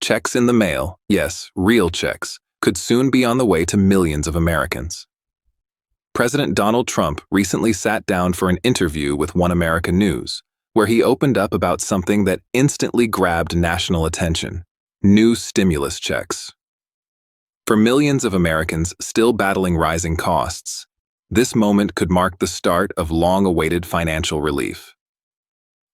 checks in the mail, yes, real checks, could soon be on the way to millions of Americans. President Donald Trump recently sat down for an interview with One America News, where he opened up about something that instantly grabbed national attention: new stimulus checks. For millions of Americans still battling rising costs, this moment could mark the start of long-awaited financial relief.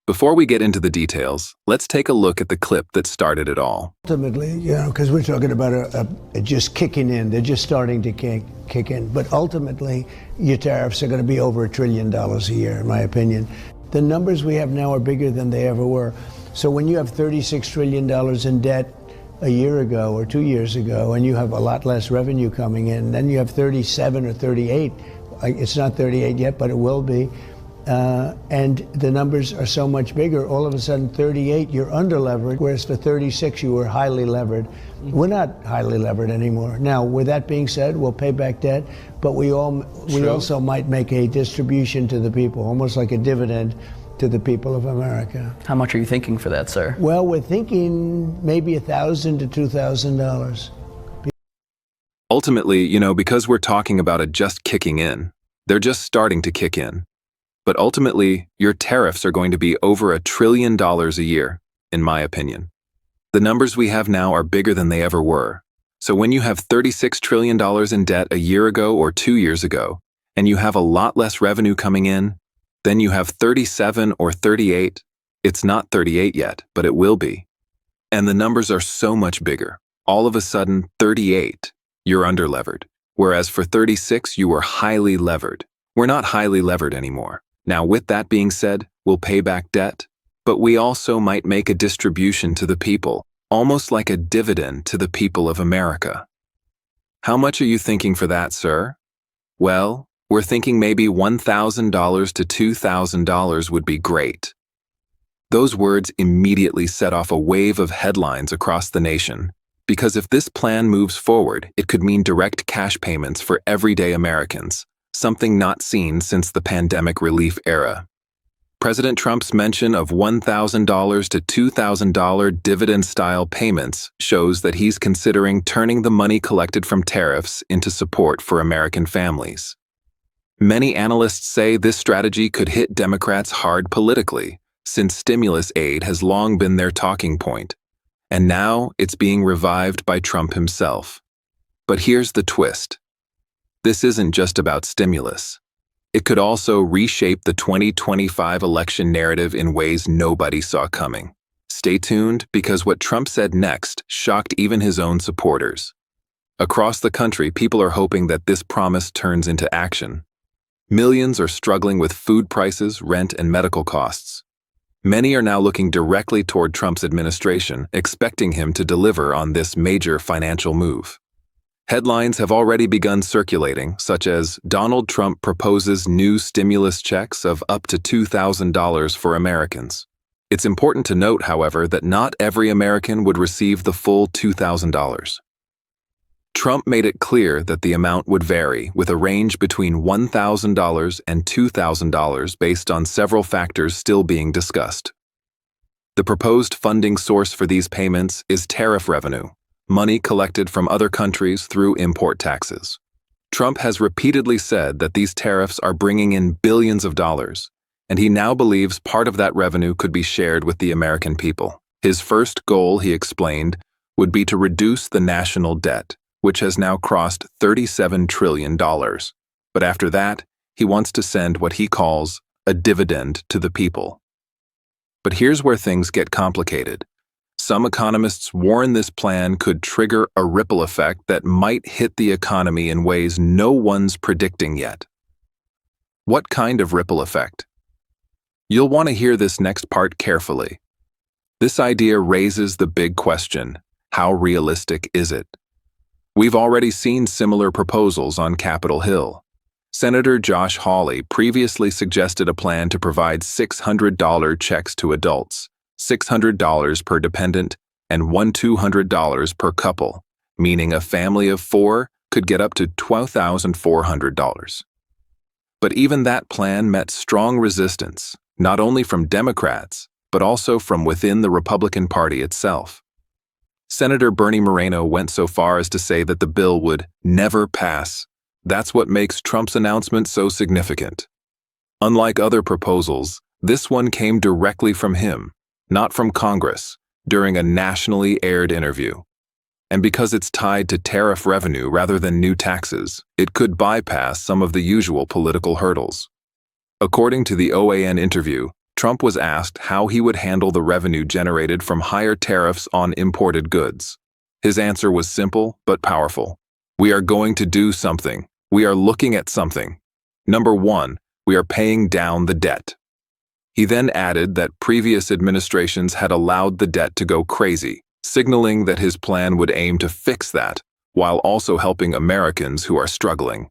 Before we get into the details, let's take a look at the clip that started it all. Ultimately, because we're talking about a just kicking in, they're just starting to kick in. But ultimately, your tariffs are going to be over $1 trillion a year, in my opinion. The numbers we have now are bigger than they ever were. So when you have $36 trillion in debt a year ago or 2 years ago, and you have a lot less revenue coming in, then you have 37 or 38. It's not 38 yet, but it will be. And the numbers are so much bigger. All of a sudden, 38, you're under levered, whereas for 36, you were highly levered. We're not highly levered anymore. Now, with that being said, we'll pay back debt, but we also might make a distribution to the people, almost like a dividend to the people of America. How much are you thinking for that, sir? Well, we're thinking maybe $1,000 to $2,000. Ultimately, because we're talking about it just kicking in, they're just starting to kick in. But ultimately, your tariffs are going to be over $1 trillion a year, in my opinion. The numbers we have now are bigger than they ever were. So when you have $36 trillion in debt a year ago or 2 years ago, and you have a lot less revenue coming in, then you have 37 or 38. It's not 38 yet, but it will be. And the numbers are so much bigger. All of a sudden, 38, you're underlevered. Whereas for 36, you were highly levered. We're not highly levered anymore. Now, with that being said, we'll pay back debt, but we also might make a distribution to the people, almost like a dividend to the people of America. How much are you thinking for that, sir? Well, we're thinking maybe $1,000 to $2,000 would be great. Those words immediately set off a wave of headlines across the nation, because if this plan moves forward, it could mean direct cash payments for everyday Americans, something not seen since the pandemic relief era. President Trump's mention of $1,000 to $2,000 dividend-style payments shows that he's considering turning the money collected from tariffs into support for American families. Many analysts say this strategy could hit Democrats hard politically, since stimulus aid has long been their talking point, and now it's being revived by Trump himself. But here's the twist. This isn't just about stimulus. It could also reshape the 2025 election narrative in ways nobody saw coming. Stay tuned, because what Trump said next shocked even his own supporters. Across the country, people are hoping that this promise turns into action. Millions are struggling with food prices, rent, and medical costs. Many are now looking directly toward Trump's administration, expecting him to deliver on this major financial move. Headlines have already begun circulating, such as Donald Trump proposes new stimulus checks of up to $2,000 for Americans. It's important to note, however, that not every American would receive the full $2,000. Trump made it clear that the amount would vary, with a range between $1,000 and $2,000 based on several factors still being discussed. The proposed funding source for these payments is tariff revenue, money collected from other countries through import taxes. Trump has repeatedly said that these tariffs are bringing in billions of dollars, and he now believes part of that revenue could be shared with the American people. His first goal, he explained, would be to reduce the national debt, which has now crossed $37 trillion. But after that, he wants to send what he calls a dividend to the people. But here's where things get complicated. Some economists warn this plan could trigger a ripple effect that might hit the economy in ways no one's predicting yet. What kind of ripple effect? You'll want to hear this next part carefully. This idea raises the big question: how realistic is it? We've already seen similar proposals on Capitol Hill. Senator Josh Hawley previously suggested a plan to provide $600 checks to adults, $600 per dependent, and $200 per couple, meaning a family of 4 could get up to $12,400. But even that plan met strong resistance, not only from Democrats, but also from within the Republican Party itself. Senator Bernie Moreno went so far as to say that the bill would never pass. That's what makes Trump's announcement so significant. Unlike other proposals, this one came directly from him, not from Congress, during a nationally aired interview. And because it's tied to tariff revenue rather than new taxes, it could bypass some of the usual political hurdles. According to the OAN interview, Trump was asked how he would handle the revenue generated from higher tariffs on imported goods. His answer was simple but powerful. We are going to do something. We are looking at something. Number one, we are paying down the debt. He then added that previous administrations had allowed the debt to go crazy, signaling that his plan would aim to fix that, while also helping Americans who are struggling.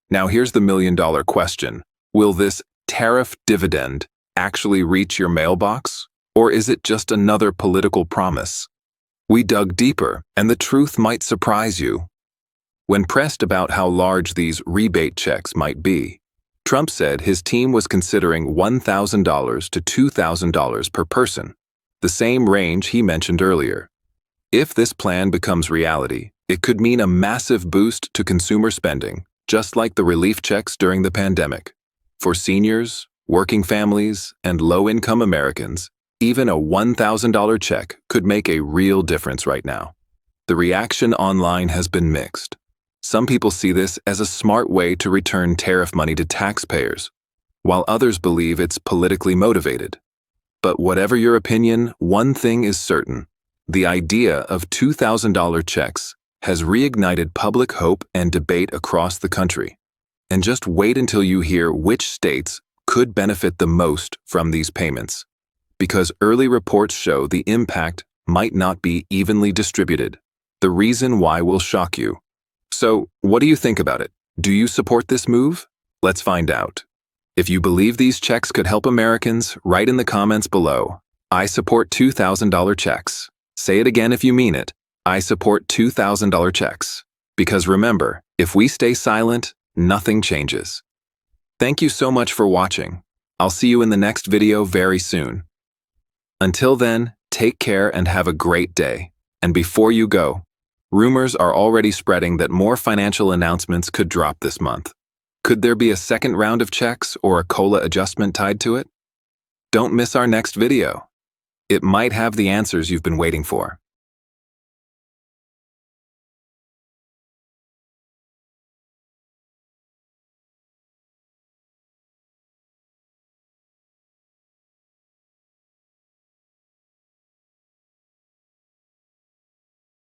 Now here's the million-dollar question. Will this tariff dividend actually reach your mailbox, or is it just another political promise? We dug deeper, and the truth might surprise you. When pressed about how large these rebate checks might be, Trump said his team was considering $1,000 to $2,000 per person, the same range he mentioned earlier. If this plan becomes reality, it could mean a massive boost to consumer spending, just like the relief checks during the pandemic. For seniors, working families, and low-income Americans, even a $1,000 check could make a real difference right now. The reaction online has been mixed. Some people see this as a smart way to return tariff money to taxpayers, while others believe it's politically motivated. But whatever your opinion, one thing is certain. The idea of $2,000 checks has reignited public hope and debate across the country. And just wait until you hear which states could benefit the most from these payments, because early reports show the impact might not be evenly distributed. The reason why will shock you. So, what do you think about it? Do you support this move? Let's find out. If you believe these checks could help Americans, write in the comments below, I support $2,000 checks. Say it again if you mean it. I support $2,000 checks. Because remember, if we stay silent, nothing changes. Thank you so much for watching. I'll see you in the next video very soon. Until then, take care and have a great day. And before you go, rumors are already spreading that more financial announcements could drop this month. Could there be a second round of checks or a COLA adjustment tied to it? Don't miss our next video. It might have the answers you've been waiting for.